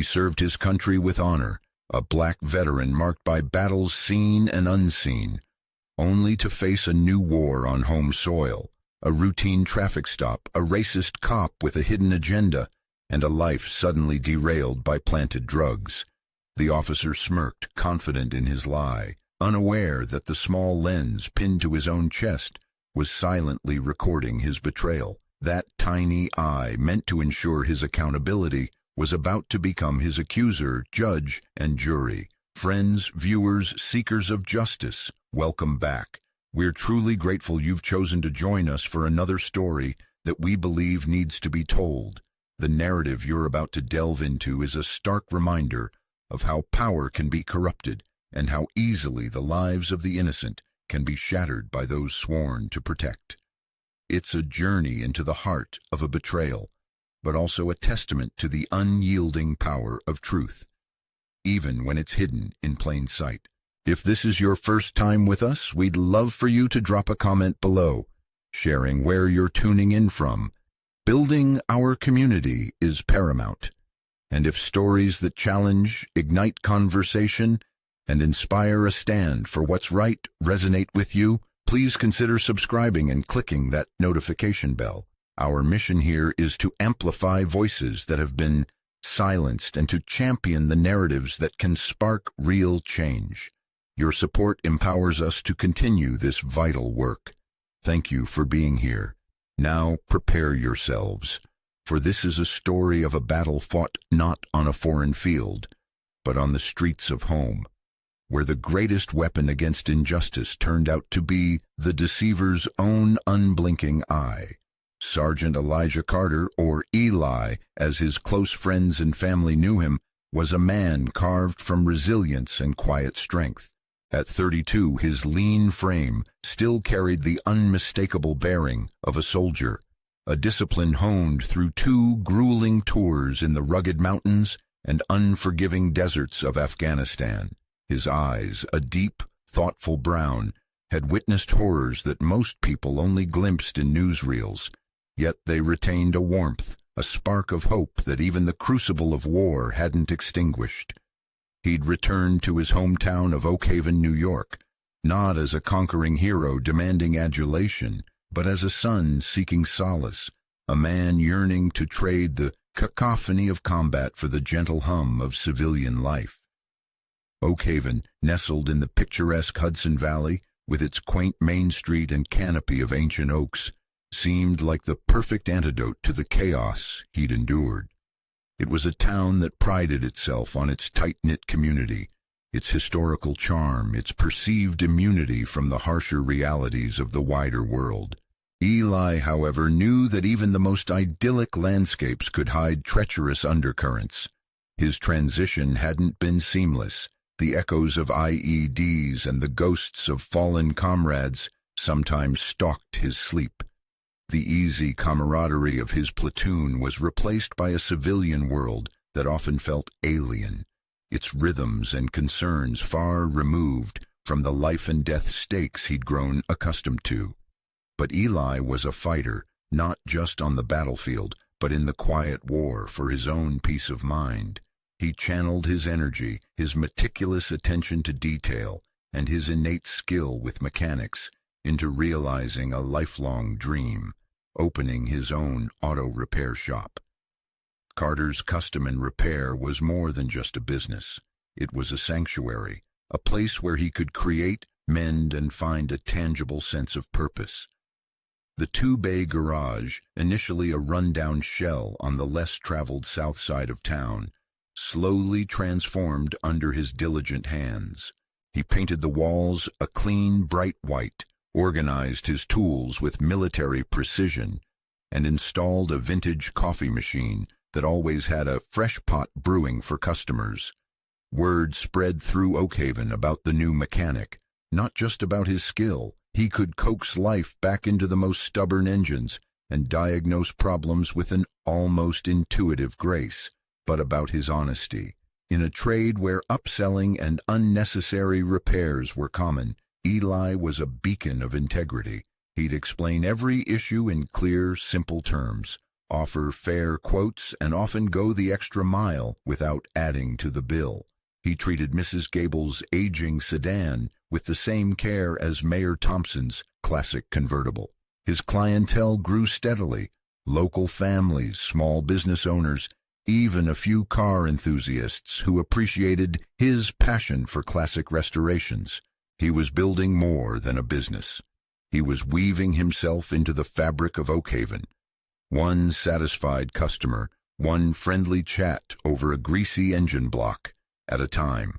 served his country with honor, a black veteran marked by battles seen and unseen, only to face a new war on home soil, a routine traffic stop, a racist cop with a hidden agenda, and a life suddenly derailed by planted drugs. The officer smirked, confident in his lie, unaware that the small lens pinned to his own chest was silently recording his betrayal. That tiny eye, meant to ensure his accountability, was about to become his accuser, judge, and jury. Friends, viewers, seekers of justice, welcome back. We're truly grateful you've chosen to join us for another story that we believe needs to be told. The narrative you're about to delve into is a stark reminder of how power can be corrupted and how easily the lives of the innocent can be shattered by those sworn to protect. It's a journey into the heart of a betrayal, but also a testament to the unyielding power of truth, even when it's hidden in plain sight. If this is your first time with us, we'd love for you to drop a comment below, sharing where you're tuning in from. Building our community is paramount. And if stories that challenge, ignite conversation, and inspire a stand for what's right resonate with you, please consider subscribing and clicking that notification bell. Our mission here is to amplify voices that have been silenced and to champion the narratives that can spark real change. Your support empowers us to continue this vital work. Thank you for being here. Now prepare yourselves, for this is a story of a battle fought not on a foreign field, but on the streets of home, where the greatest weapon against injustice turned out to be the deceiver's own unblinking eye. Sergeant Elijah Carter, or Eli, as his close friends and family knew him, was a man carved from resilience and quiet strength. At 32, his lean frame still carried the unmistakable bearing of a soldier, a discipline honed through 2 grueling tours in the rugged mountains and unforgiving deserts of Afghanistan. His eyes, a deep, thoughtful brown, had witnessed horrors that most people only glimpsed in newsreels, yet they retained a warmth, a spark of hope that even the crucible of war hadn't extinguished. He'd returned to his hometown of Oak Haven, New York, not as a conquering hero demanding adulation, but as a son seeking solace, a man yearning to trade the cacophony of combat for the gentle hum of civilian life. Oak Haven, nestled in the picturesque Hudson Valley, with its quaint Main Street and canopy of ancient oaks, seemed like the perfect antidote to the chaos he'd endured. It was a town that prided itself on its tight-knit community, its historical charm, its perceived immunity from the harsher realities of the wider world. Eli, however, knew that even the most idyllic landscapes could hide treacherous undercurrents. His transition hadn't been seamless. The echoes of IEDs and the ghosts of fallen comrades sometimes stalked his sleep. The easy camaraderie of his platoon was replaced by a civilian world that often felt alien, its rhythms and concerns far removed from the life-and-death stakes he'd grown accustomed to. But Eli was a fighter, not just on the battlefield, but in the quiet war for his own peace of mind. He channeled his energy, his meticulous attention to detail, and his innate skill with mechanics into realizing a lifelong dream, opening his own auto repair shop. Carter's Custom and Repair was more than just a business. It was a sanctuary, a place where he could create, mend, and find a tangible sense of purpose. The 2-bay garage, initially a rundown shell on the less-traveled south side of town, slowly transformed under his diligent hands. He painted the walls a clean, bright white, organized his tools with military precision, and installed a vintage coffee machine that always had a fresh pot brewing for customers. Word spread through Oak Haven about the new mechanic, not just about his skill. He could coax life back into the most stubborn engines and diagnose problems with an almost intuitive grace, but about his honesty. In a trade where upselling and unnecessary repairs were common, Eli was a beacon of integrity. He'd explain every issue in clear, simple terms, offer fair quotes, and often go the extra mile without adding to the bill. He treated Mrs. Gable's aging sedan with the same care as Mayor Thompson's classic convertible. His clientele grew steadily: local families, small business owners, even a few car enthusiasts who appreciated his passion for classic restorations. He was building more than a business. He was weaving himself into the fabric of Oakhaven. One satisfied customer, one friendly chat over a greasy engine block at a time.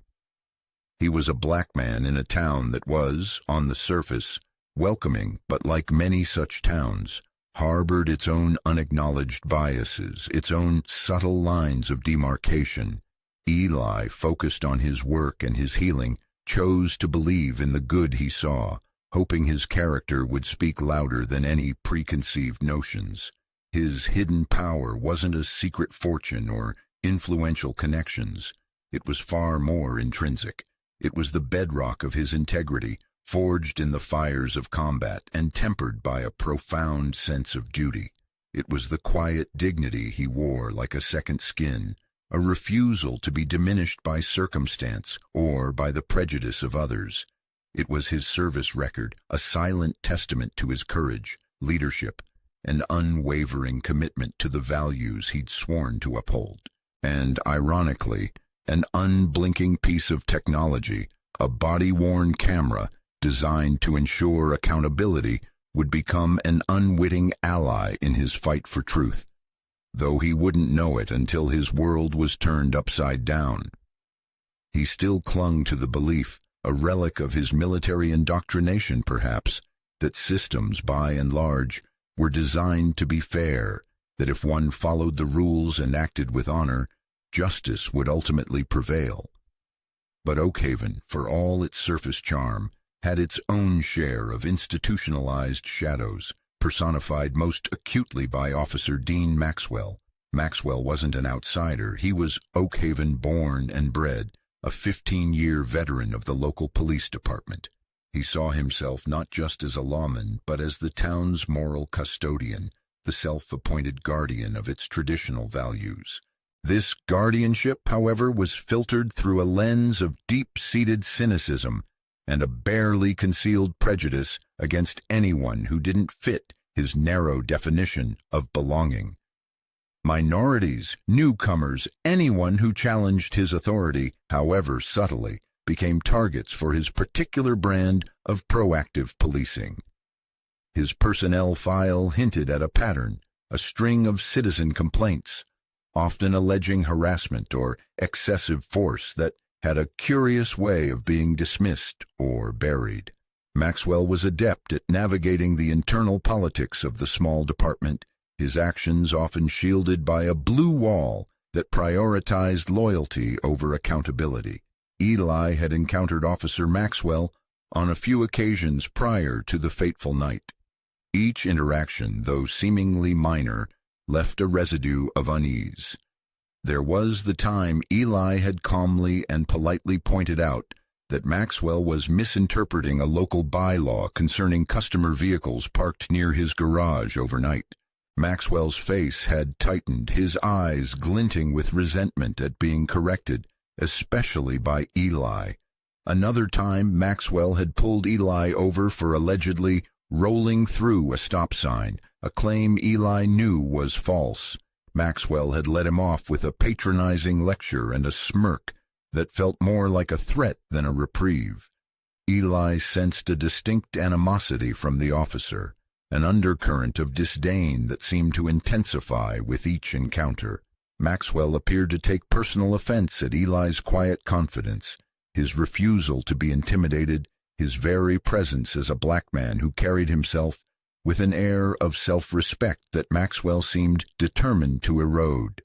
He was a black man in a town that was, on the surface, welcoming, but like many such towns, harbored its own unacknowledged biases, its own subtle lines of demarcation. Eli, focused on his work and his healing, chose to believe in the good he saw, hoping his character would speak louder than any preconceived notions. His hidden power wasn't a secret fortune or influential connections. It was far more intrinsic. It was the bedrock of his integrity, forged in the fires of combat and tempered by a profound sense of duty. It was the quiet dignity he wore like a second skin, a refusal to be diminished by circumstance or by the prejudice of others. It was his service record, a silent testament to his courage, leadership, and unwavering commitment to the values he'd sworn to uphold. And, ironically, an unblinking piece of technology, a body-worn camera designed to ensure accountability, would become an unwitting ally in his fight for truth, though he wouldn't know it until his world was turned upside down. He still clung to the belief, a relic of his military indoctrination perhaps, that systems, by and large, were designed to be fair, that if one followed the rules and acted with honor, justice would ultimately prevail. But Oakhaven, for all its surface charm, had its own share of institutionalized shadows, personified most acutely by Officer Dean Maxwell. Maxwell wasn't an outsider. He was Oakhaven born and bred, a 15-year veteran of the local police department. He saw himself not just as a lawman, but as the town's moral custodian, the self-appointed guardian of its traditional values. This guardianship, however, was filtered through a lens of deep-seated cynicism and a barely concealed prejudice against anyone who didn't fit his narrow definition of belonging. Minorities, newcomers, anyone who challenged his authority, however subtly, became targets for his particular brand of proactive policing. His personnel file hinted at a pattern, a string of citizen complaints, often alleging harassment or excessive force that had a curious way of being dismissed or buried. Maxwell was adept at navigating the internal politics of the small department, his actions often shielded by a blue wall that prioritized loyalty over accountability. Eli had encountered Officer Maxwell on a few occasions prior to the fateful night. Each interaction, though seemingly minor, left a residue of unease. There was the time Eli had calmly and politely pointed out that Maxwell was misinterpreting a local bylaw concerning customer vehicles parked near his garage overnight. Maxwell's face had tightened, his eyes glinting with resentment at being corrected, especially by Eli. Another time, Maxwell had pulled Eli over for allegedly rolling through a stop sign, a claim Eli knew was false. Maxwell had let him off with a patronizing lecture and a smirk that felt more like a threat than a reprieve. Eli sensed a distinct animosity from the officer, an undercurrent of disdain that seemed to intensify with each encounter. Maxwell appeared to take personal offense at Eli's quiet confidence, his refusal to be intimidated, his very presence as a black man who carried himself with an air of self-respect that Maxwell seemed determined to erode.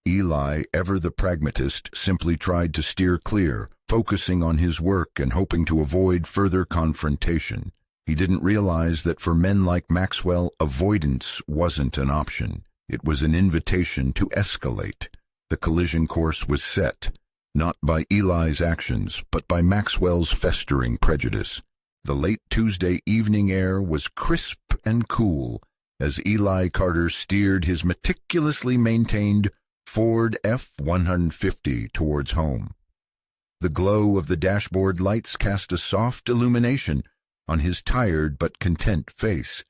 Eli, ever the pragmatist, simply tried to steer clear, focusing on his work and hoping to avoid further confrontation. He didn't realize that for men like Maxwell, avoidance wasn't an option. It was an invitation to escalate. The collision course was set, not by Eli's actions, but by Maxwell's festering prejudice. The late Tuesday evening air was crisp and cool, as Eli Carter steered his meticulously maintained Ford F-150 towards home. The glow of the dashboard lights cast a soft illumination on his tired but content face.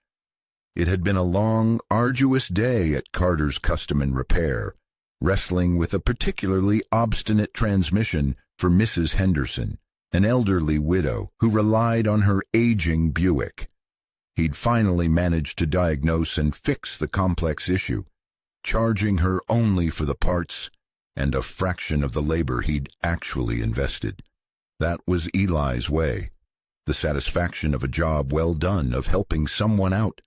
It had been a long, arduous day at Carter's Custom and Repair, wrestling with a particularly obstinate transmission for Mrs. Henderson, an elderly widow who relied on her aging Buick. He'd finally managed to diagnose and fix the complex issue, charging her only for the parts and a fraction of the labor he'd actually invested. That was Eli's way. The satisfaction of a job well done, of helping someone out,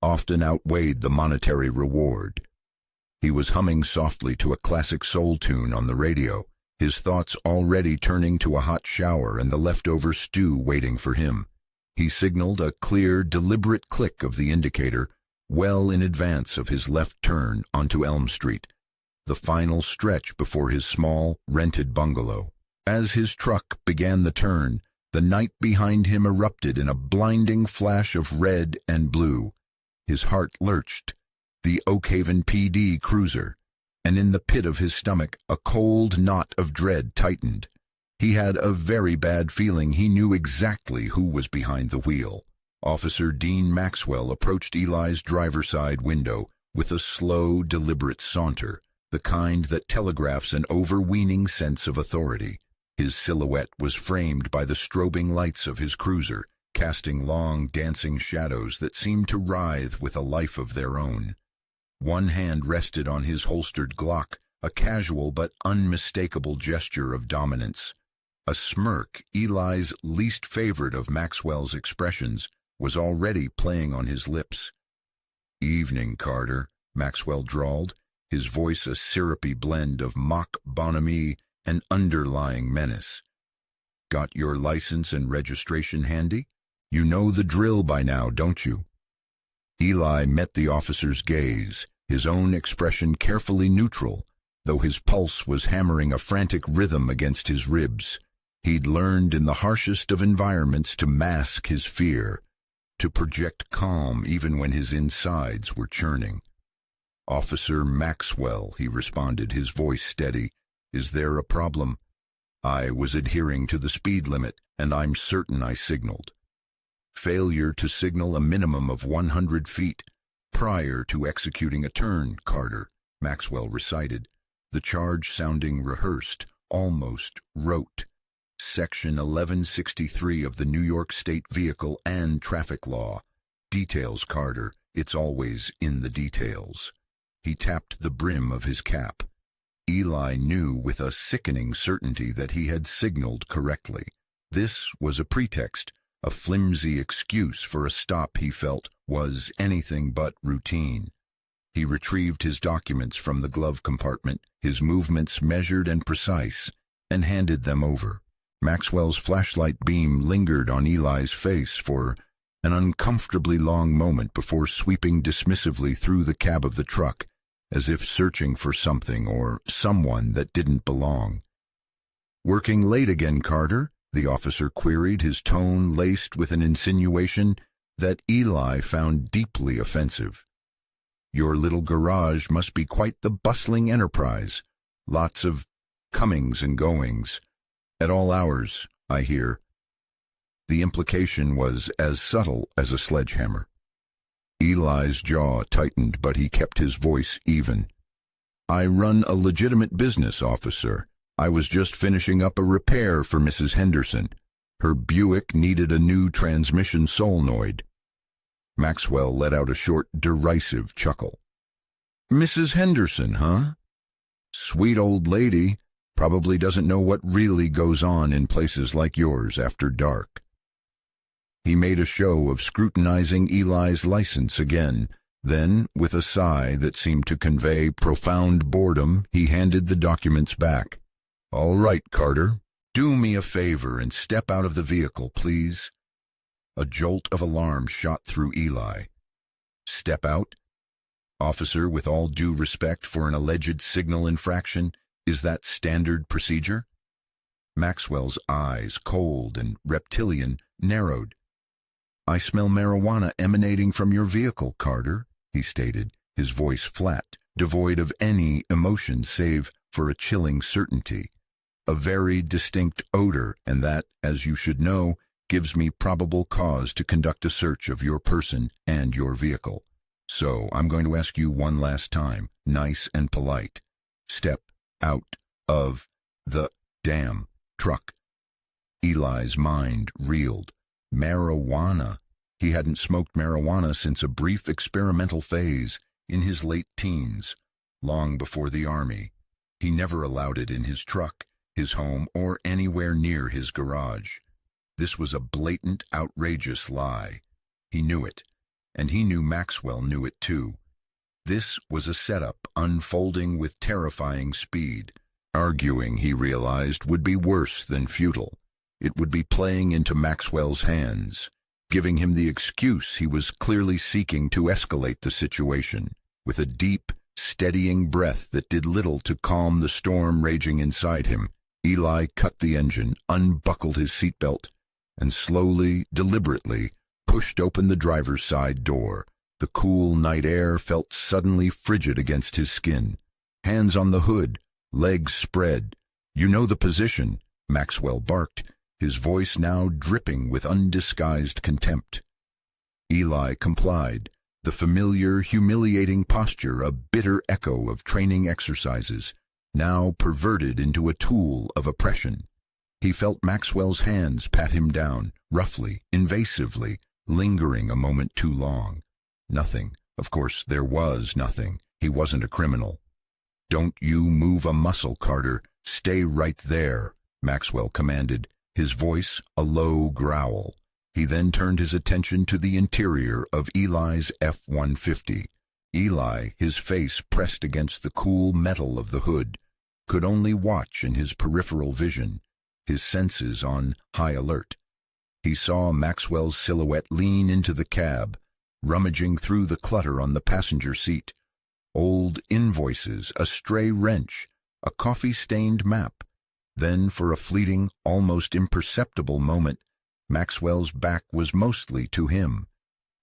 often outweighed the monetary reward. He was humming softly to a classic soul tune on the radio, his thoughts already turning to a hot shower and the leftover stew waiting for him. He signaled a clear, deliberate click of the indicator well in advance of his left turn onto Elm Street, the final stretch before his small, rented bungalow. As his truck began the turn, the night behind him erupted in a blinding flash of red and blue. His heart lurched. The Oakhaven PD cruiser, and in the pit of his stomach a cold knot of dread tightened. He had a very bad feeling he knew exactly who was behind the wheel. Officer Dean Maxwell approached Eli's driver's side window with a slow, deliberate saunter, the kind that telegraphs an overweening sense of authority. His silhouette was framed by the strobing lights of his cruiser, casting long, dancing shadows that seemed to writhe with a life of their own. One hand rested on his holstered Glock, a casual but unmistakable gesture of dominance. A smirk, Eli's least favorite of Maxwell's expressions, was already playing on his lips. "Evening, Carter," Maxwell drawled, his voice a syrupy blend of mock bonhomie and underlying menace. "Got your license and registration handy? You know the drill by now, don't you?" Eli met the officer's gaze, his own expression carefully neutral, though his pulse was hammering a frantic rhythm against his ribs. He'd learned in the harshest of environments to mask his fear, to project calm even when his insides were churning. "Officer Maxwell," he responded, his voice steady. "Is there a problem? I was adhering to the speed limit, and I'm certain I signaled." "Failure to signal a minimum of 100 feet prior to executing a turn, Carter," Maxwell recited, the charge sounding rehearsed, almost rote. "Section 1163 of the New York State Vehicle and Traffic Law. Details, Carter. It's always in the details." He tapped the brim of his cap. Eli knew with a sickening certainty that he had signaled correctly. This was a pretext, a flimsy excuse for a stop he felt was anything but routine. He retrieved his documents from the glove compartment, his movements measured and precise, and handed them over. Maxwell's flashlight beam lingered on Eli's face for an uncomfortably long moment before sweeping dismissively through the cab of the truck, as if searching for something or someone that didn't belong. "Working late again, Carter?" the officer queried, his tone laced with an insinuation that Eli found deeply offensive. "Your little garage must be quite the bustling enterprise. Lots of comings and goings. At all hours, I hear." The implication was as subtle as a sledgehammer. Eli's jaw tightened, but he kept his voice even. "I run a legitimate business, officer. I was just finishing up a repair for Mrs. Henderson. Her Buick needed a new transmission solenoid." Maxwell let out a short, derisive chuckle. "Mrs. Henderson, huh? Sweet old lady. Probably doesn't know what really goes on in places like yours after dark." He made a show of scrutinizing Eli's license again. Then, with a sigh that seemed to convey profound boredom, he handed the documents back. "All right, Carter. Do me a favor and step out of the vehicle, please." A jolt of alarm shot through Eli. "Step out?" "Officer, with all due respect for an alleged signal infraction, is that standard procedure?" Maxwell's eyes, cold and reptilian, narrowed. "I smell marijuana emanating from your vehicle, Carter. he stated, his voice flat, devoid of any emotion save for a chilling certainty. A very distinct odor, and that, as you should know, gives me probable cause to conduct a search of your person and your vehicle. So I'm going to ask you one last time, nice and polite. Step out of the damn truck. Eli's mind reeled. Marijuana. He hadn't smoked marijuana since a brief experimental phase in his late teens, long before the Army. He never allowed it in his truck, his home, or anywhere near his garage. This was a blatant, outrageous lie. He knew it, and he knew Maxwell knew it too. This was a setup unfolding with terrifying speed. Arguing, he realized, would be worse than futile. It would be playing into Maxwell's hands, giving him the excuse he was clearly seeking to escalate the situation. With a deep, steadying breath that did little to calm the storm raging inside him, Eli cut the engine, unbuckled his seatbelt, and slowly, deliberately, pushed open the driver's side door. The cool night air felt suddenly frigid against his skin. Hands on the hood, legs spread. "You know the position," Maxwell barked, his voice now dripping with undisguised contempt. Eli complied, the familiar, humiliating posture a bitter echo of training exercises, now perverted into a tool of oppression. He felt Maxwell's hands pat him down, roughly, invasively, lingering a moment too long. Nothing. Of course, there was nothing. He wasn't a criminal. "Don't you move a muscle, Carter. Stay right there," Maxwell commanded, his voice a low growl. He then turned his attention to the interior of Eli's F-150. Eli, his face pressed against the cool metal of the hood, could only watch in his peripheral vision, his senses on high alert. He saw Maxwell's silhouette lean into the cab, rummaging through the clutter on the passenger seat. Old invoices, a stray wrench, a coffee-stained map. Then, for a fleeting, almost imperceptible moment, Maxwell's back was mostly to him.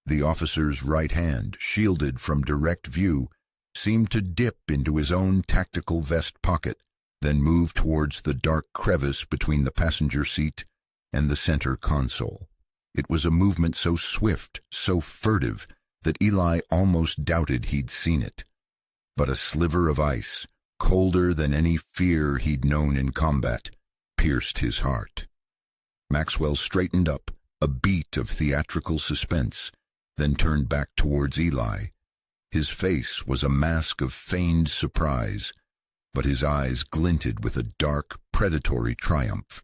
The officer's right hand, shielded from direct view, seemed to dip into his own tactical vest pocket, then move towards the dark crevice between the passenger seat and the center console. It was a movement so swift, so furtive, that Eli almost doubted he'd seen it. But a sliver of ice, colder than any fear he'd known in combat, pierced his heart. Maxwell straightened up, a beat of theatrical suspense, then turned back towards Eli. His face was a mask of feigned surprise, but his eyes glinted with a dark, predatory triumph.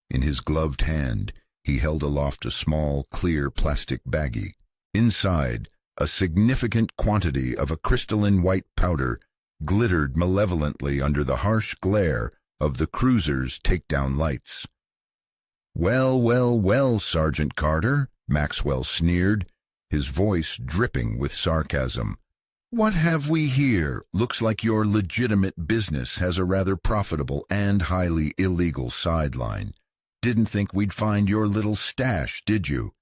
In his gloved hand, he held aloft a small, clear plastic baggie. Inside, a significant quantity of a crystalline white powder glittered malevolently under the harsh glare of the cruiser's takedown lights. "Well, well, well, Sergeant Carter," Maxwell sneered, his voice dripping with sarcasm. "What have we here? Looks like your legitimate business has a rather profitable and highly illegal sideline. Didn't think we'd find your little stash, did you?"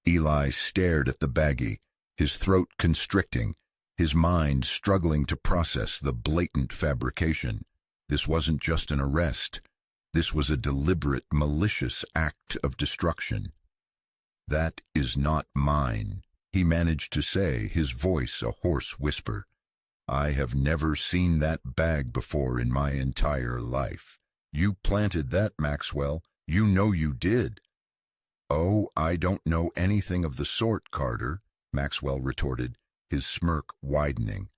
Eli stared at the baggie, his throat constricting, his mind struggling to process the blatant fabrication. This wasn't just an arrest. This was a deliberate, malicious act of destruction. "That is not mine," he managed to say, his voice a hoarse whisper. "I have never seen that bag before in my entire life. You planted that, Maxwell. You know you did." "Oh, I don't know anything of the sort, Carter," Maxwell retorted, his smirk widening.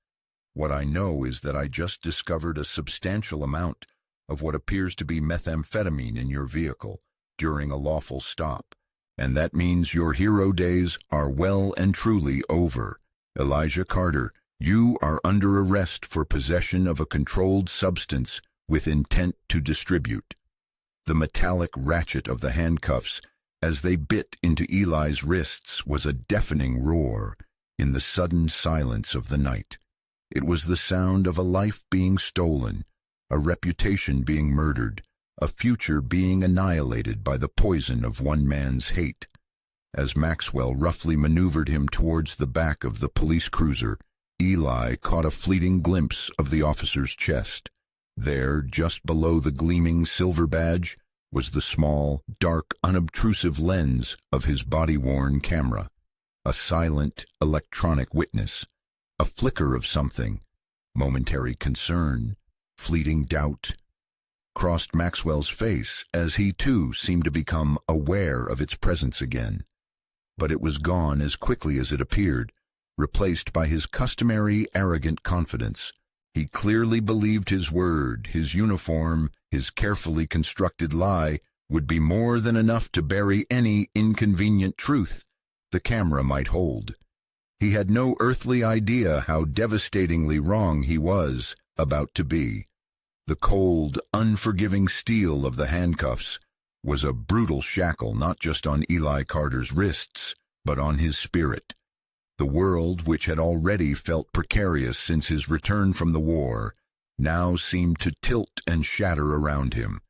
"What I know is that I just discovered a substantial amount of what appears to be methamphetamine in your vehicle during a lawful stop, and that means your hero days are well and truly over. Elijah Carter, you are under arrest for possession of a controlled substance with intent to distribute." The metallic ratchet of the handcuffs, as they bit into Eli's wrists, was a deafening roar in the sudden silence of the night. It was the sound of a life being stolen, a reputation being murdered, a future being annihilated by the poison of one man's hate. As Maxwell roughly maneuvered him towards the back of the police cruiser, Eli caught a fleeting glimpse of the officer's chest. There, just below the gleaming silver badge, was the small, dark, unobtrusive lens of his body-worn camera. A silent, electronic witness. A flicker of something. Momentary concern. Fleeting doubt. Crossed Maxwell's face as he too seemed to become aware of its presence again. But it was gone as quickly as it appeared, replaced by his customary arrogant confidence. He clearly believed his word, his uniform, his carefully constructed lie would be more than enough to bury any inconvenient truth the camera might hold. He had no earthly idea how devastatingly wrong he was about to be. The cold, unforgiving steel of the handcuffs was a brutal shackle not just on Eli Carter's wrists, but on his spirit. The world, which had already felt precarious since his return from the war, now seemed to tilt and shatter around him.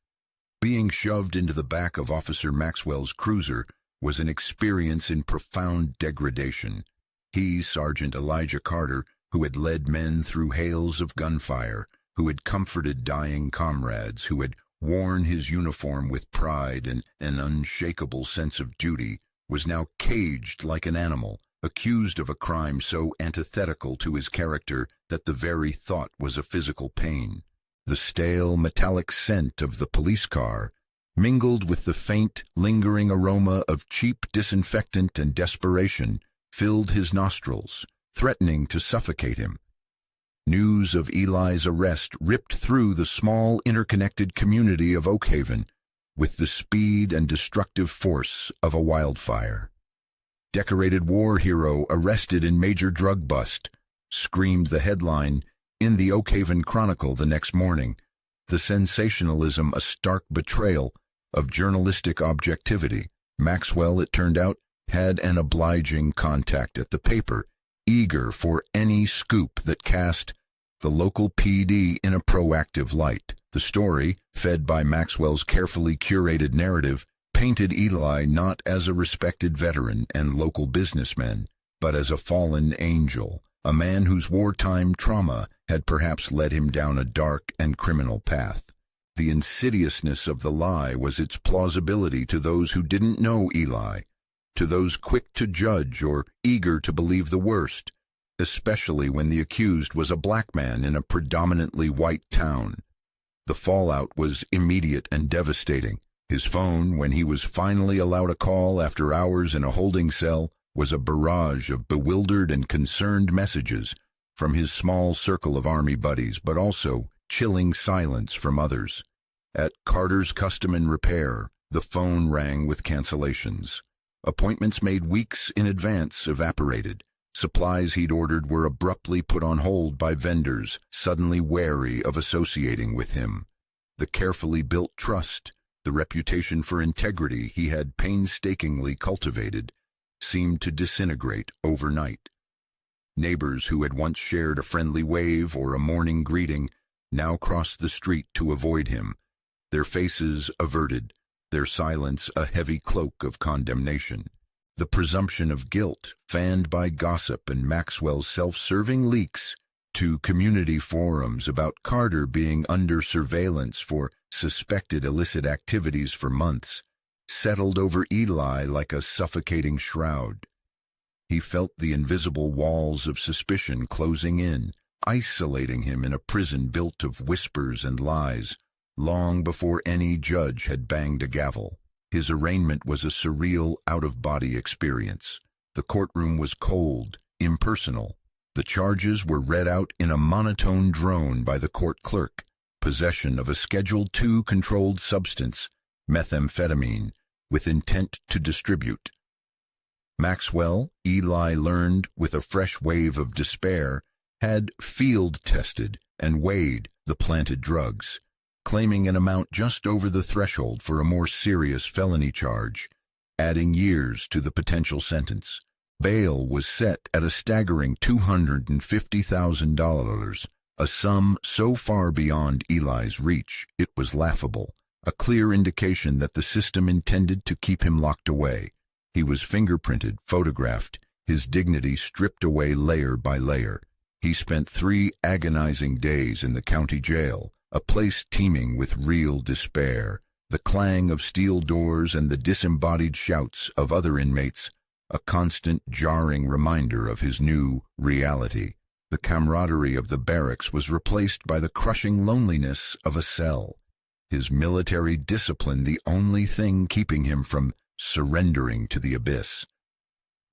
Being shoved into the back of Officer Maxwell's cruiser was an experience in profound degradation. He, Sergeant Elijah Carter, who had led men through hails of gunfire, who had comforted dying comrades, who had worn his uniform with pride and an unshakable sense of duty, was now caged like an animal, accused of a crime so antithetical to his character that the very thought was a physical pain. The stale, metallic scent of the police car, mingled with the faint, lingering aroma of cheap disinfectant and desperation, filled his nostrils, threatening to suffocate him. News of Eli's arrest ripped through the small, interconnected community of Oakhaven with the speed and destructive force of a wildfire. Decorated war hero arrested in major drug bust, screamed the headline in the Oakhaven Chronicle the next morning, the sensationalism a stark betrayal of journalistic objectivity. Maxwell, it turned out, had an obliging contact at the paper, eager for any scoop that cast the local PD in a proactive light. The story, fed by Maxwell's carefully curated narrative, painted Eli not as a respected veteran and local businessman, but as a fallen angel, a man whose wartime trauma had perhaps led him down a dark and criminal path. The insidiousness of the lie was its plausibility to those who didn't know Eli, to those quick to judge or eager to believe the worst, especially when the accused was a black man in a predominantly white town. The fallout was immediate and devastating. His phone, when he was finally allowed a call after hours in a holding cell, was a barrage of bewildered and concerned messages from his small circle of Army buddies, but also chilling silence from others. At Carter's Custom and Repair, the phone rang with cancellations. Appointments made weeks in advance evaporated. Supplies he'd ordered were abruptly put on hold by vendors, suddenly wary of associating with him. The carefully built trust, the reputation for integrity he had painstakingly cultivated, seemed to disintegrate overnight. Neighbors who had once shared a friendly wave or a morning greeting now crossed the street to avoid him, their faces averted, their silence a heavy cloak of condemnation. The presumption of guilt, fanned by gossip and Maxwell's self-serving leaks to community forums about Carter being under surveillance for suspected illicit activities for months, settled over Eli like a suffocating shroud. He felt the invisible walls of suspicion closing in, isolating him in a prison built of whispers and lies, long before any judge had banged a gavel. His arraignment was a surreal, out-of-body experience. The courtroom was cold, impersonal. The charges were read out in a monotone drone by the court clerk. Possession of a Schedule II controlled substance, methamphetamine, with intent to distribute. Maxwell, Eli learned with a fresh wave of despair, had field-tested and weighed the planted drugs, claiming an amount just over the threshold for a more serious felony charge, adding years to the potential sentence. Bail was set at a staggering $250,000, a sum so far beyond Eli's reach it was laughable, a clear indication that the system intended to keep him locked away. He was fingerprinted, photographed, his dignity stripped away layer by layer. He spent 3 agonizing days in the county jail, a place teeming with real despair, the clang of steel doors and the disembodied shouts of other inmates, a constant jarring reminder of his new reality. The camaraderie of the barracks was replaced by the crushing loneliness of a cell. His military discipline the only thing keeping him from surrendering to the abyss.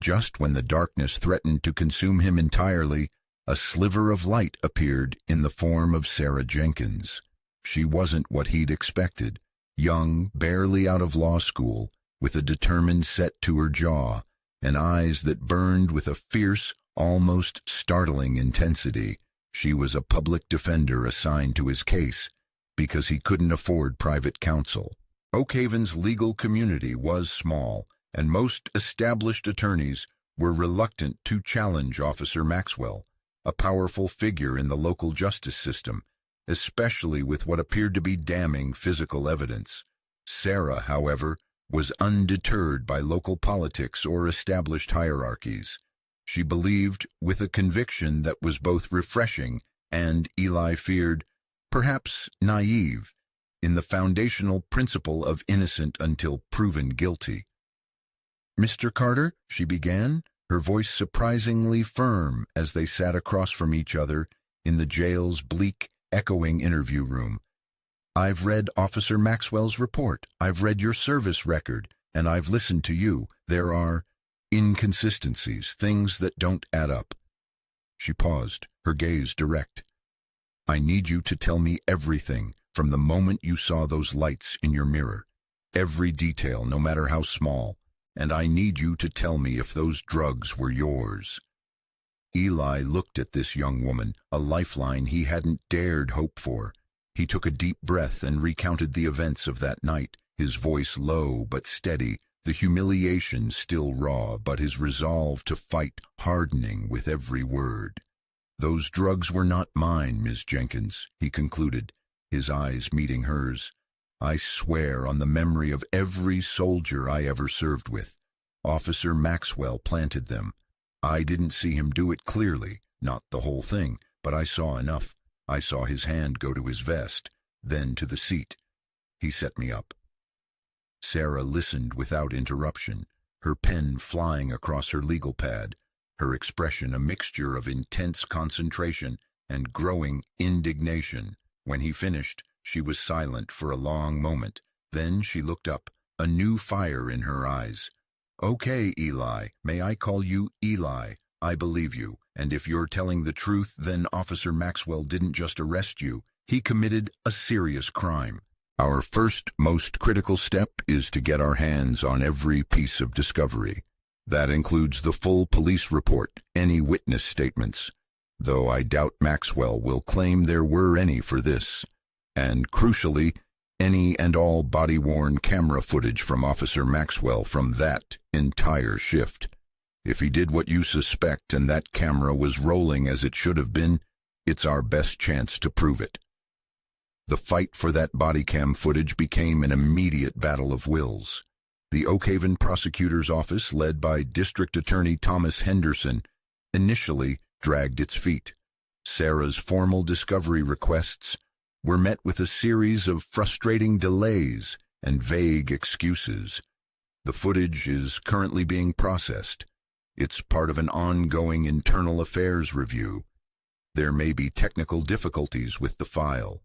Just when the darkness threatened to consume him entirely, a sliver of light appeared in the form of Sarah Jenkins. She wasn't what he'd expected, young, barely out of law school, with a determined set to her jaw, and eyes that burned with a fierce, almost startling intensity. She was a public defender assigned to his case because he couldn't afford private counsel. Oakhaven's legal community was small, and most established attorneys were reluctant to challenge Officer Maxwell, a powerful figure in the local justice system, especially with what appeared to be damning physical evidence. Sarah, however, was undeterred by local politics or established hierarchies. She believed, with a conviction that was both refreshing and, Eli feared, perhaps naive, in the foundational principle of innocent until proven guilty. "Mr. Carter," she began, her voice surprisingly firm as they sat across from each other in the jail's bleak, echoing interview room. "I've read Officer Maxwell's report, I've read your service record, and I've listened to you. There are inconsistencies, things that don't add up." She paused, her gaze direct. "I need you to tell me everything from the moment you saw those lights in your mirror. Every detail, no matter how small. And I need you to tell me if those drugs were yours." Eli looked at this young woman, a lifeline he hadn't dared hope for. He took a deep breath and recounted the events of that night, his voice low but steady, the humiliation still raw, but his resolve to fight hardening with every word. "Those drugs were not mine, Ms. Jenkins," he concluded, his eyes meeting hers. "I swear on the memory of every soldier I ever served with. Officer Maxwell planted them. I didn't see him do it clearly, not the whole thing, but I saw enough. I saw his hand go to his vest, then to the seat. He set me up." Sarah listened without interruption, her pen flying across her legal pad, her expression a mixture of intense concentration and growing indignation. When he finished, she was silent for a long moment. Then she looked up, a new fire in her eyes. "Okay, Eli, may I call you Eli? I believe you, and if you're telling the truth, then Officer Maxwell didn't just arrest you. He committed a serious crime. Our first, most critical step is to get our hands on every piece of discovery. That includes the full police report, any witness statements, though I doubt Maxwell will claim there were any for this. And crucially, any and all body-worn camera footage from Officer Maxwell from that entire shift. If he did what you suspect and that camera was rolling as it should have been, it's our best chance to prove it." The fight for that BODYCAM footage became an immediate battle of wills. The Oakhaven prosecutor's office, led by District Attorney Thomas Henderson, initially dragged its feet. Sarah's formal discovery requests were met with a series of frustrating delays and vague excuses. The footage is currently being processed. It's part of an ongoing internal affairs review. There may be technical difficulties with the file.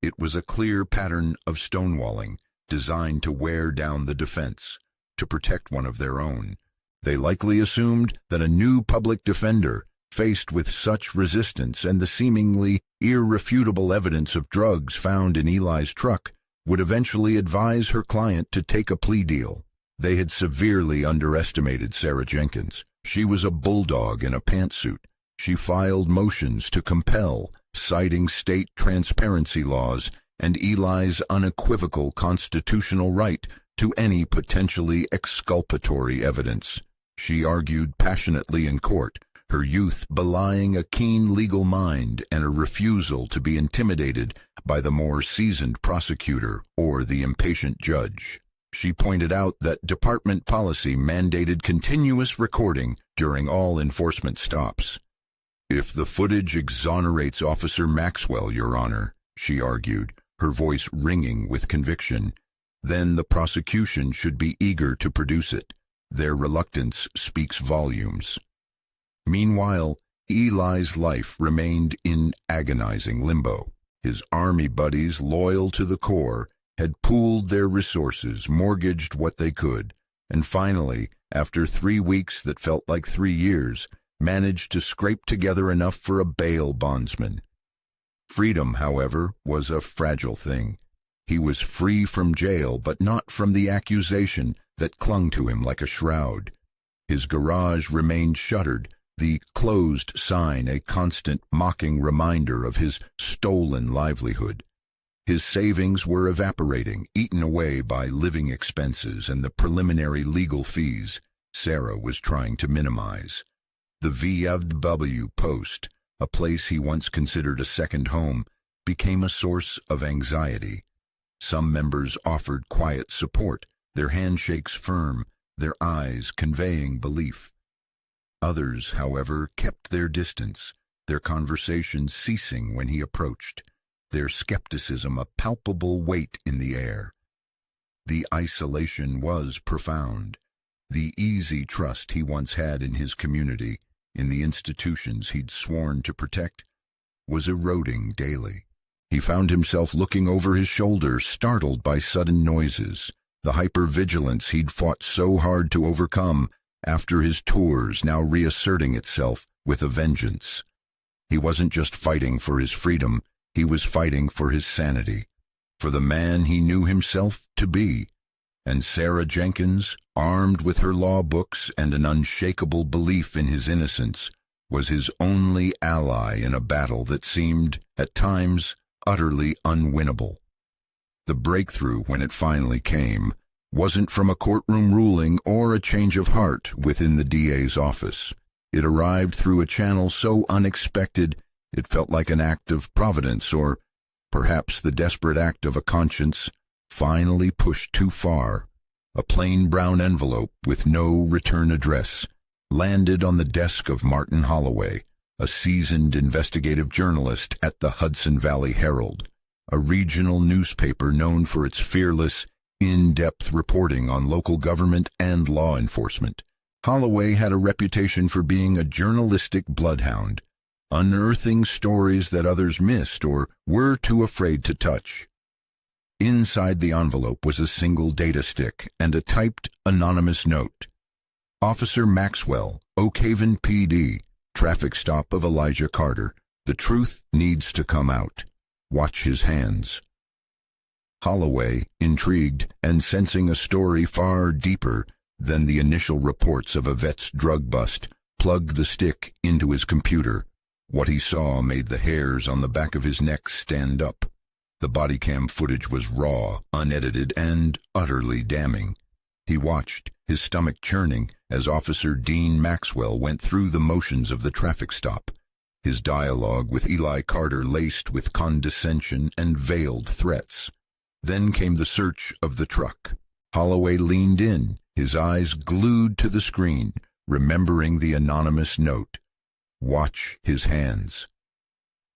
It was a clear pattern of stonewalling, designed to wear down the defense, to protect one of their own. They likely assumed that a new public defender, faced with such resistance and the seemingly irrefutable evidence of drugs found in Eli's truck, would eventually advise her client to take a plea deal. They had severely underestimated Sarah Jenkins. She was a bulldog in a pantsuit. She filed motions to compel, citing state transparency laws and Eli's unequivocal constitutional right to any potentially exculpatory evidence. She argued passionately in court, her youth belying a keen legal mind and a refusal to be intimidated by the more seasoned prosecutor or the impatient judge. She pointed out that department policy mandated continuous recording during all enforcement stops. "If the footage exonerates Officer Maxwell, Your Honor," she argued, her voice ringing with conviction, "then the prosecution should be eager to produce it. Their reluctance speaks volumes." Meanwhile, Eli's life remained in agonizing limbo. His army buddies, loyal to the core, had pooled their resources, mortgaged what they could, and finally, after 3 weeks that felt like 3 years, managed to scrape together enough for a bail bondsman. Freedom, however, was a fragile thing. He was free from jail, but not from the accusation that clung to him like a shroud. His garage remained shuttered, the closed sign a constant mocking reminder of his stolen livelihood. His savings were evaporating, eaten away by living expenses and the preliminary legal fees Sarah was trying to minimize. The VFW post, a place he once considered a second home, became a source of anxiety. Some members offered quiet support, their handshakes firm, their eyes conveying belief. Others, however, kept their distance, their conversations ceasing when he approached, their skepticism a palpable weight in the air. The isolation was profound. The easy trust he once had in his community, in the institutions he'd sworn to protect, was eroding daily. He found himself looking over his shoulder, startled by sudden noises, the hypervigilance he'd fought so hard to overcome after his tours now reasserting itself with a vengeance. He wasn't just fighting for his freedom, he was fighting for his sanity, for the man he knew himself to be. And Sarah Jenkins, armed with her law books and an unshakable belief in his innocence, was his only ally in a battle that seemed, at times, utterly unwinnable. The breakthrough, when it finally came, wasn't from a courtroom ruling or a change of heart within the DA's office. It arrived through a channel so unexpected it felt like an act of providence, or perhaps the desperate act of a conscience finally pushed too far. A plain brown envelope with no return address landed on the desk of Martin Holloway, a seasoned investigative journalist at the Hudson Valley Herald, a regional newspaper known for its fearless, in-depth reporting on local government and law enforcement. Holloway had a reputation for being a journalistic bloodhound, unearthing stories that others missed or were too afraid to touch. Inside the envelope was a single data stick and a typed anonymous note. "Officer Maxwell, Oak Haven PD, traffic stop of Elijah Carter. The truth needs to come out. Watch his hands." Holloway, intrigued and sensing a story far deeper than the initial reports of a vet's drug bust, plugged the stick into his computer. What he saw made the hairs on the back of his neck stand up. The BODYCAM footage was raw, unedited, and utterly damning. He watched, his stomach churning, as Officer Dean Maxwell went through the motions of the traffic stop, his dialogue with Eli Carter laced with condescension and veiled threats. Then came the search of the truck. Holloway leaned in, his eyes glued to the screen, remembering the anonymous note. Watch his hands.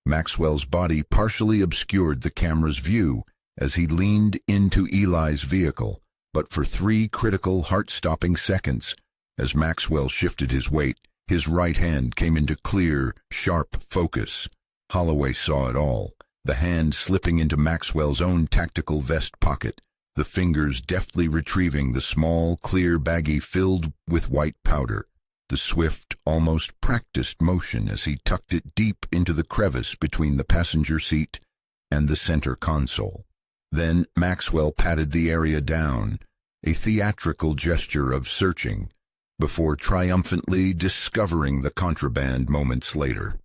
Maxwell's body partially obscured the camera's view as he leaned into Eli's vehicle, but for 3 critical, heart-stopping seconds, as Maxwell shifted his weight, his right hand came into clear, sharp focus. Holloway saw it all, the hand slipping into Maxwell's own tactical vest pocket, the fingers deftly retrieving the small, clear baggie filled with white powder, the swift, almost practiced motion as he tucked it deep into the crevice between the passenger seat and the center console. Then Maxwell patted the area down, a theatrical gesture of searching, before triumphantly discovering the contraband moments later.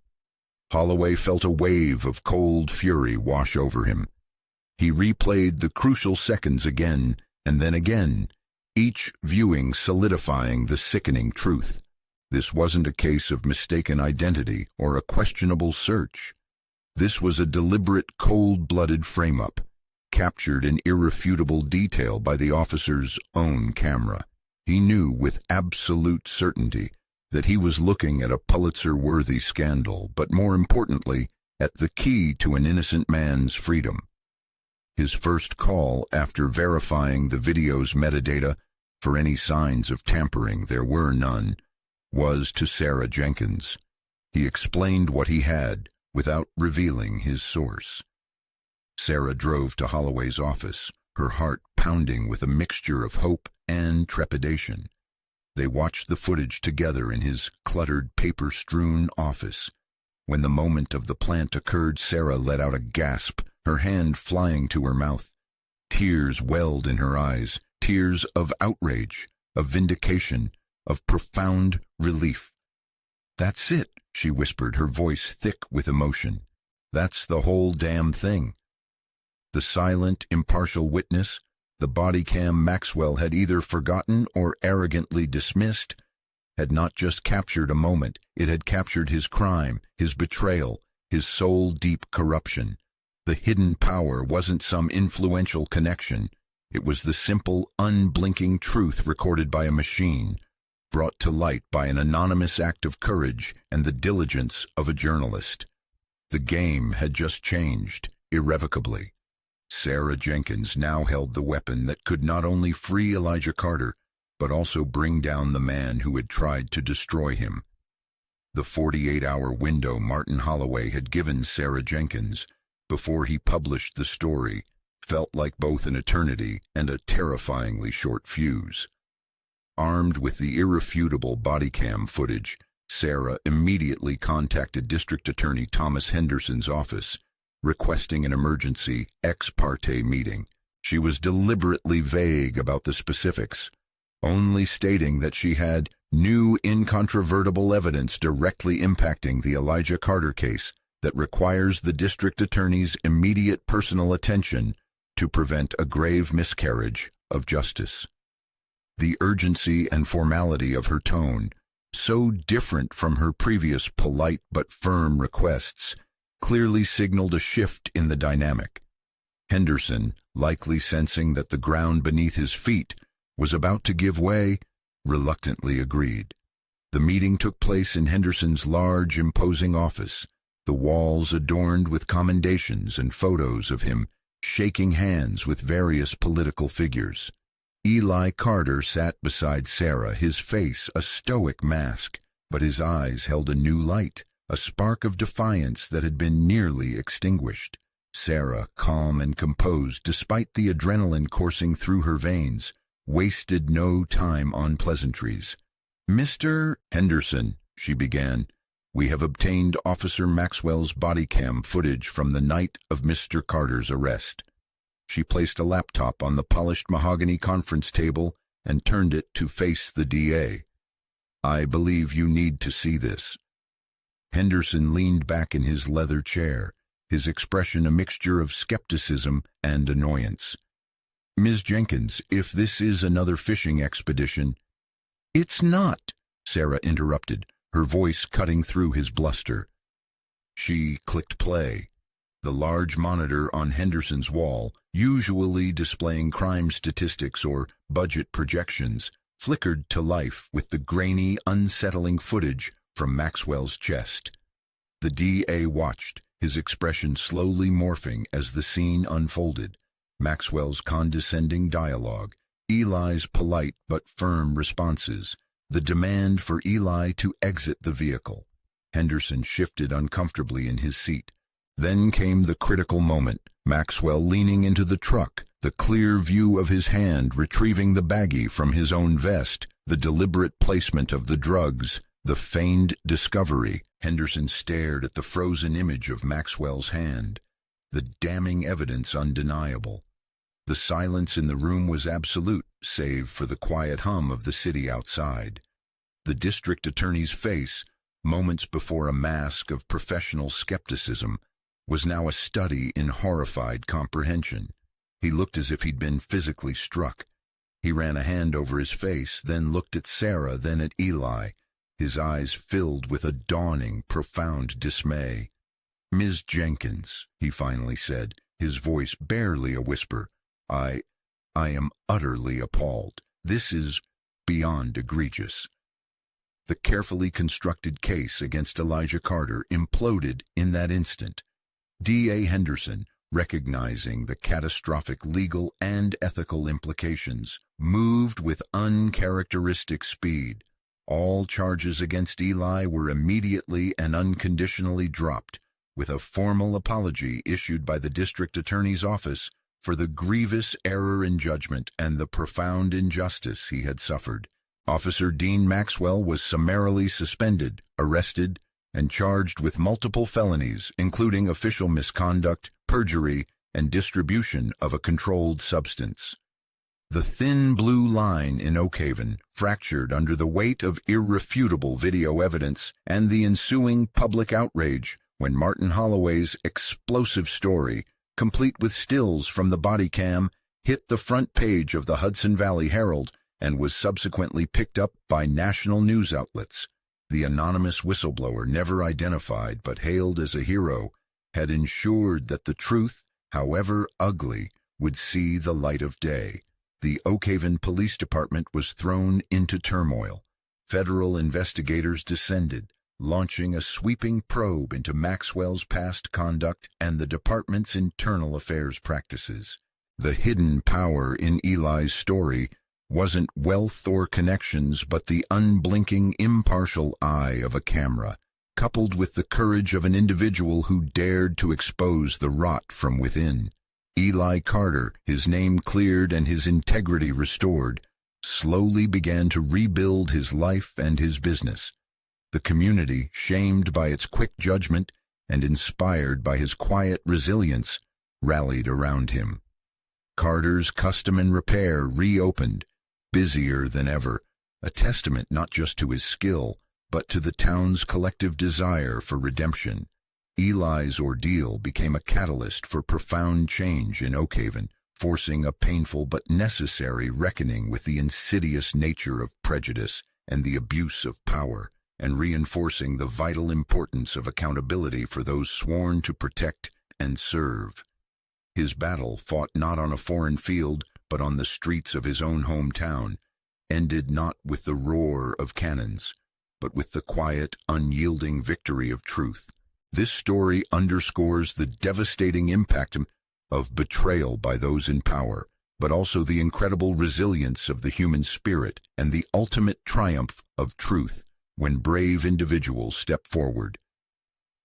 Holloway felt a wave of cold fury wash over him. He replayed the crucial seconds again and then again, each viewing solidifying the sickening truth. This wasn't a case of mistaken identity or a questionable search. This was a deliberate, cold-blooded frame-up, captured in irrefutable detail by the officer's own camera. He knew with absolute certainty that he was looking at a Pulitzer-worthy scandal, but more importantly, at the key to an innocent man's freedom. His first call after verifying the video's metadata for any signs of tampering, there were none, was to Sarah Jenkins. He explained what he had without revealing his source. Sarah drove to Holloway's office, her heart pounding with a mixture of hope and trepidation. They watched the footage together in his cluttered, paper-strewn office. When the moment of the plant occurred, Sarah let out a gasp, her hand flying to her mouth. Tears welled in her eyes, tears of outrage, of vindication, of profound relief. "That's it," she whispered, her voice thick with emotion. "That's the whole damn thing." The silent, impartial witness, the BODYCAM Maxwell had either forgotten or arrogantly dismissed, had not just captured a moment, it had captured his crime, his betrayal, his soul-deep corruption. The hidden power wasn't some influential connection. It was the simple, unblinking truth recorded by a machine, brought to light by an anonymous act of courage and the diligence of a journalist. The game had just changed, irrevocably. Sarah Jenkins now held the weapon that could not only free Elijah Carter, but also bring down the man who had tried to destroy him. The 48-hour window Martin Holloway had given Sarah Jenkins before he published the story felt like both an eternity and a terrifyingly short fuse. Armed with the irrefutable BODYCAM footage, Sarah immediately contacted District Attorney Thomas Henderson's office, requesting an emergency ex parte meeting. She was deliberately vague about the specifics, only stating that she had new incontrovertible evidence directly impacting the Elijah Carter case that requires the district attorney's immediate personal attention to prevent a grave miscarriage of justice. The urgency and formality of her tone, so different from her previous polite but firm requests, clearly signaled a shift in the dynamic. Henderson, likely sensing that the ground beneath his feet was about to give way, reluctantly agreed. The meeting took place in Henderson's large, imposing office, the walls adorned with commendations and photos of him shaking hands with various political figures. Eli Carter sat beside Sarah, his face a stoic mask, but his eyes held a new light, a spark of defiance that had been nearly extinguished. Sarah, calm and composed despite the adrenaline coursing through her veins, wasted no time on pleasantries. "Mr. Henderson," she began, "we have obtained Officer Maxwell's BODYCAM footage from the night of Mr. Carter's arrest." She placed a laptop on the polished mahogany conference table and turned it to face the DA. "I believe you need to see this." Henderson leaned back in his leather chair, his expression a mixture of skepticism and annoyance. "Ms. Jenkins, if this is another fishing expedition—" "It's not," Sarah interrupted, her voice cutting through his bluster. She clicked play. The large monitor on Henderson's wall, usually displaying crime statistics or budget projections, flickered to life with the grainy, unsettling footage from Maxwell's chest. The DA watched, his expression slowly morphing as the scene unfolded. Maxwell's condescending dialogue, Eli's polite but firm responses, the demand for Eli to exit the vehicle. Henderson shifted uncomfortably in his seat. Then came the critical moment, Maxwell leaning into the truck, the clear view of his hand retrieving the baggie from his own vest, the deliberate placement of the drugs, the feigned discovery. Henderson stared at the frozen image of Maxwell's hand, the damning evidence undeniable. The silence in the room was absolute, save for the quiet hum of the city outside. The district attorney's face, moments before a mask of professional skepticism, was now a study in horrified comprehension. He looked as if he'd been physically struck. He ran a hand over his face, then looked at Sarah, then at Eli, his eyes filled with a dawning, profound dismay. "Ms. Jenkins," he finally said, his voice barely a whisper. I am utterly appalled. This is beyond egregious." The carefully constructed case against Elijah Carter imploded in that instant. D.A. Henderson, recognizing the catastrophic legal and ethical implications, moved with uncharacteristic speed. All charges against Eli were immediately and unconditionally dropped, with a formal apology issued by the district attorney's office for the grievous error in judgment and the profound injustice he had suffered. Officer Dean Maxwell was summarily suspended, arrested, and charged with multiple felonies, including official misconduct, perjury, and distribution of a controlled substance. The thin blue line in Oakhaven fractured under the weight of irrefutable video evidence and the ensuing public outrage when Martin Holloway's explosive story, complete with stills from the BODYCAM, hit the front page of the Hudson Valley Herald and was subsequently picked up by national news outlets. The anonymous whistleblower, never identified but hailed as a hero, had ensured that the truth, however ugly, would see the light of day. The Oakhaven Police Department was thrown into turmoil. Federal investigators descended, launching a sweeping probe into Maxwell's past conduct and the department's internal affairs practices. The hidden power in Eli's story wasn't wealth or connections, but the unblinking, impartial eye of a camera, coupled with the courage of an individual who dared to expose the rot from within. Eli Carter, his name cleared and his integrity restored, slowly began to rebuild his life and his business. The community, shamed by its quick judgment and inspired by his quiet resilience, rallied around him. Carter's Custom and Repair reopened, busier than ever, a testament not just to his skill, but to the town's collective desire for redemption. Eli's ordeal became a catalyst for profound change in Oakhaven, forcing a painful but necessary reckoning with the insidious nature of prejudice and the abuse of power, and reinforcing the vital importance of accountability for those sworn to protect and serve. His battle, fought not on a foreign field, but on the streets of his own hometown, ended not with the roar of cannons, but with the quiet, unyielding victory of truth. This story underscores the devastating impact of betrayal by those in power, but also the incredible resilience of the human spirit and the ultimate triumph of truth when brave individuals step forward.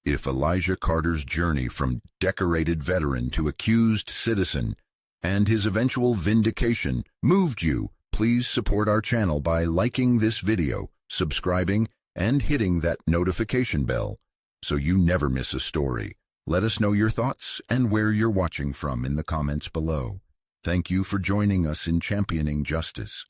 If Elijah Carter's journey from decorated veteran to accused citizen and his eventual vindication moved you, please support our channel by liking this video, subscribing, and hitting that notification bell so you never miss a story. Let us know your thoughts and where you're watching from in the comments below. Thank you for joining us in championing justice.